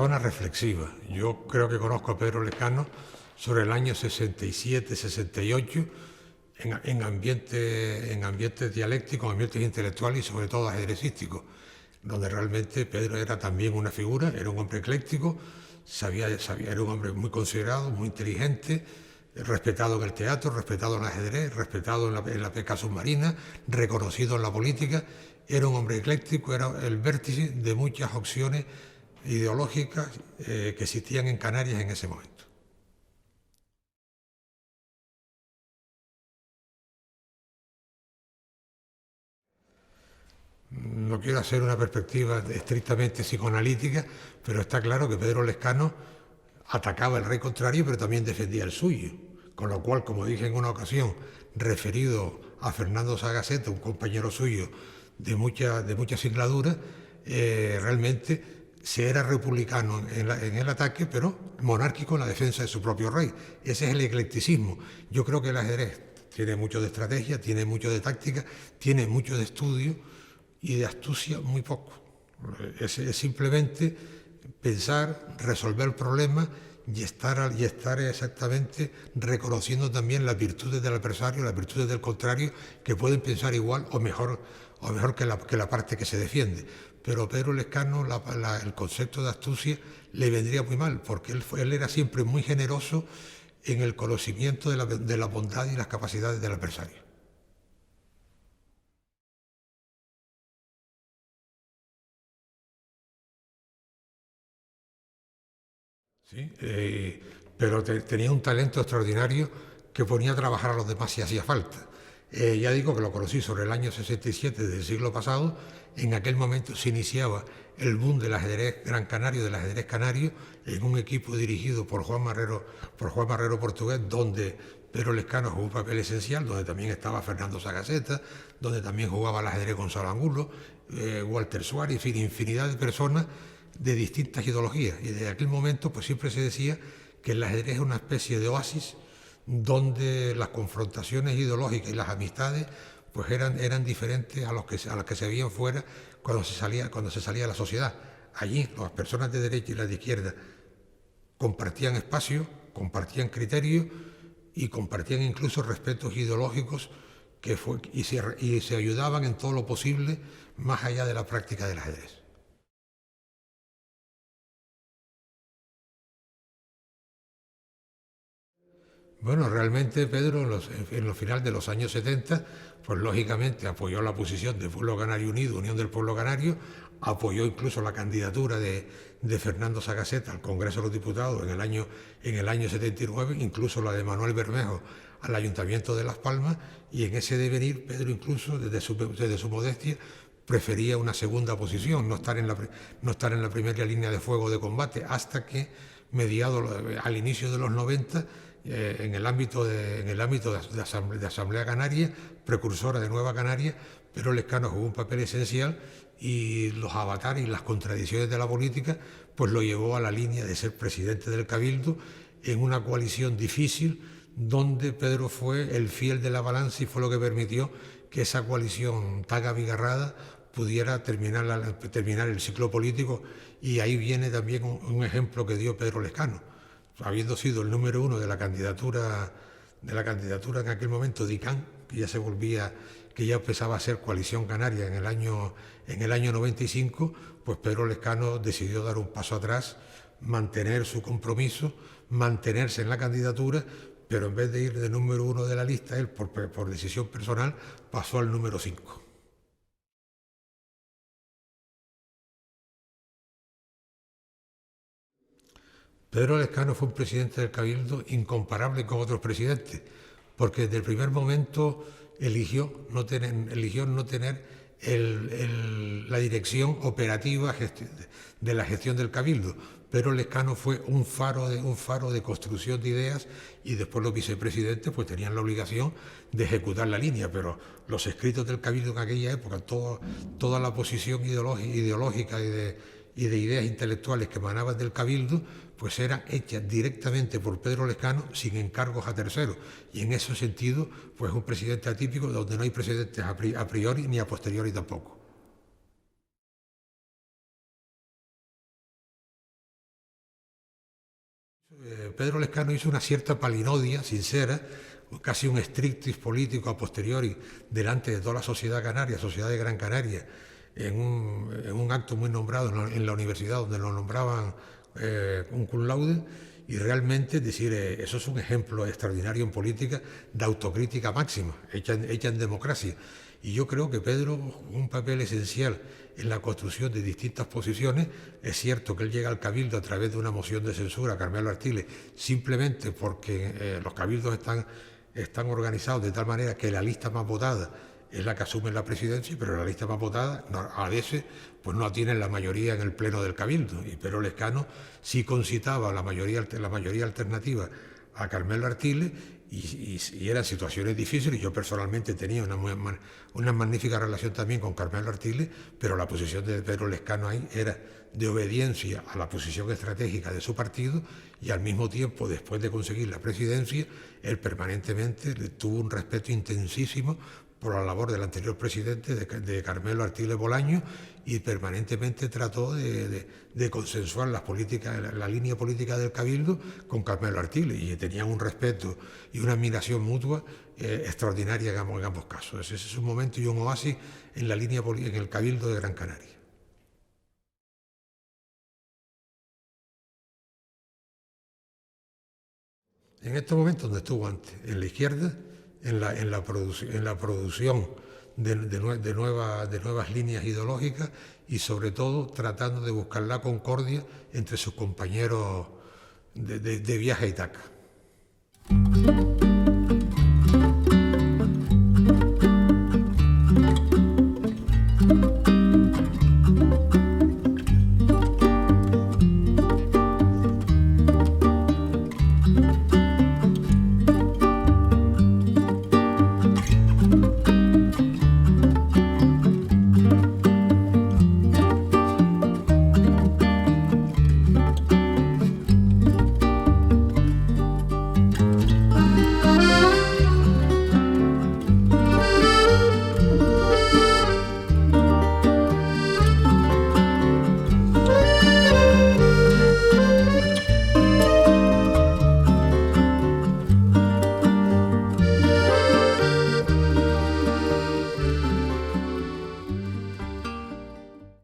persona reflexiva. Yo creo que conozco a Pedro Lescano sobre el año 67, 68, en ambientes dialécticos, ambientes intelectuales y sobre todo ajedrecísticos, donde realmente Pedro era también una figura, era un hombre ecléctico, era un hombre muy considerado, muy inteligente, respetado en el teatro, respetado en el ajedrez, respetado en la pesca submarina, reconocido en la política. Era un hombre ecléctico, era el vértice de muchas opciones ideológicas que existían en Canarias en ese momento. No quiero hacer una perspectiva estrictamente psicoanalítica, pero está claro que Pedro Lescano atacaba el rey contrario, pero también defendía el suyo. Con lo cual, como dije en una ocasión, referido a Fernando Sagaceta, un compañero suyo de mucha singladura, realmente se era republicano en el ataque, pero monárquico en la defensa de su propio rey. Ese es el eclecticismo. Yo creo que el ajedrez tiene mucho de estrategia, tiene mucho de táctica, tiene mucho de estudio y de astucia muy poco. Es simplemente pensar, resolver problemas y estar exactamente reconociendo también las virtudes del adversario, las virtudes del contrario, que pueden pensar igual o mejor que la parte que se defiende. Pero a Pedro Lescano el concepto de astucia le vendría muy mal, porque él era siempre muy generoso en el conocimiento de la bondad y las capacidades del adversario. ¿Sí? Pero tenía un talento extraordinario que ponía a trabajar a los demás si hacía falta. Ya digo que lo conocí sobre el año 67 del siglo pasado. En aquel momento se iniciaba el boom del ajedrez gran canario, del ajedrez canario, en un equipo dirigido por Juan Marrero Portugués, donde Pedro Lescano jugó un papel esencial, donde también estaba Fernando Sagaceta, donde también jugaba el ajedrez Gonzalo Angulo, Walter Suárez, en fin, infinidad de personas de distintas ideologías. Y desde aquel momento pues siempre se decía que el ajedrez es una especie de oasis donde las confrontaciones ideológicas y las amistades pues eran diferentes a las que se veían fuera cuando se salía de la sociedad. Allí las personas de derecha y las de izquierda compartían espacio, compartían criterios y compartían incluso respetos ideológicos y se ayudaban en todo lo posible más allá de la práctica del ajedrez. Bueno, realmente Pedro en los finales de los años 70, pues lógicamente apoyó la posición de Pueblo Canario Unido, Unión del Pueblo Canario, apoyó incluso la candidatura de Fernando Sagaceta al Congreso de los Diputados en el año 79, incluso la de Manuel Bermejo al Ayuntamiento de Las Palmas, y en ese devenir Pedro incluso desde su modestia prefería una segunda posición, no estar en la primera línea de fuego de combate, hasta que al inicio de los 90, en el ámbito de Asamblea Canaria, precursora de Nueva Canaria, Pedro Lescano jugó un papel esencial y los avatares y las contradicciones de la política pues lo llevó a la línea de ser presidente del Cabildo en una coalición difícil donde Pedro fue el fiel de la balanza y fue lo que permitió que esa coalición tan abigarrada pudiera terminar el ciclo político. Y ahí viene también un ejemplo que dio Pedro Lescano, habiendo sido el número uno de la candidatura en aquel momento de ICANN, que ya empezaba a ser Coalición Canaria en el año 95, pues Pedro Lescano decidió dar un paso atrás, mantener su compromiso, mantenerse en la candidatura, pero en vez de ir de número uno de la lista, él por decisión personal pasó al número 5. Pedro Lescano fue un presidente del Cabildo incomparable con otros presidentes, porque desde el primer momento eligió no tener la dirección operativa de la gestión del Cabildo. Pedro Lescano fue un faro de construcción de ideas, y después los vicepresidentes pues tenían la obligación de ejecutar la línea, pero los escritos del Cabildo en aquella época, toda la posición ideológica y de ideas intelectuales que emanaban del Cabildo, pues eran hechas directamente por Pedro Lescano sin encargos a terceros. Y en ese sentido, pues un presidente atípico donde no hay precedentes a priori ni a posteriori tampoco. Pedro Lescano hizo una cierta palinodia sincera, casi un strictis político a posteriori, delante de toda la sociedad canaria, sociedad de Gran Canaria, en un acto muy nombrado en la universidad, donde lo nombraban un cum laude, y realmente decir, eso es un ejemplo extraordinario en política de autocrítica máxima, hecha en democracia. Y yo creo que Pedro jugó un papel esencial en la construcción de distintas posiciones. Es cierto que él llega al Cabildo a través de una moción de censura a Carmelo Artiles, simplemente porque los cabildos están organizados de tal manera que la lista más votada es la que asume la presidencia, pero la lista más votada a veces pues no tiene la mayoría en el pleno del Cabildo. Y Pedro Lescano sí concitaba la mayoría alternativa a Carmelo Artiles y eran situaciones difíciles. Yo personalmente tenía una magnífica relación también con Carmelo Artiles, pero la posición de Pedro Lescano ahí era de obediencia a la posición estratégica de su partido, y al mismo tiempo, después de conseguir la presidencia, él permanentemente tuvo un respeto intensísimo por la labor del anterior presidente, de Carmelo Artiles Bolaño, y permanentemente trató de consensuar la línea política del Cabildo con Carmelo Artiles, y tenían un respeto y una admiración mutua extraordinaria en ambos casos. Ese es un momento y un oasis en el Cabildo de Gran Canaria. En estos momentos donde estuvo antes, en la izquierda, en la producción de nuevas líneas ideológicas, y sobre todo tratando de buscar la concordia entre sus compañeros de viaje a Itaca.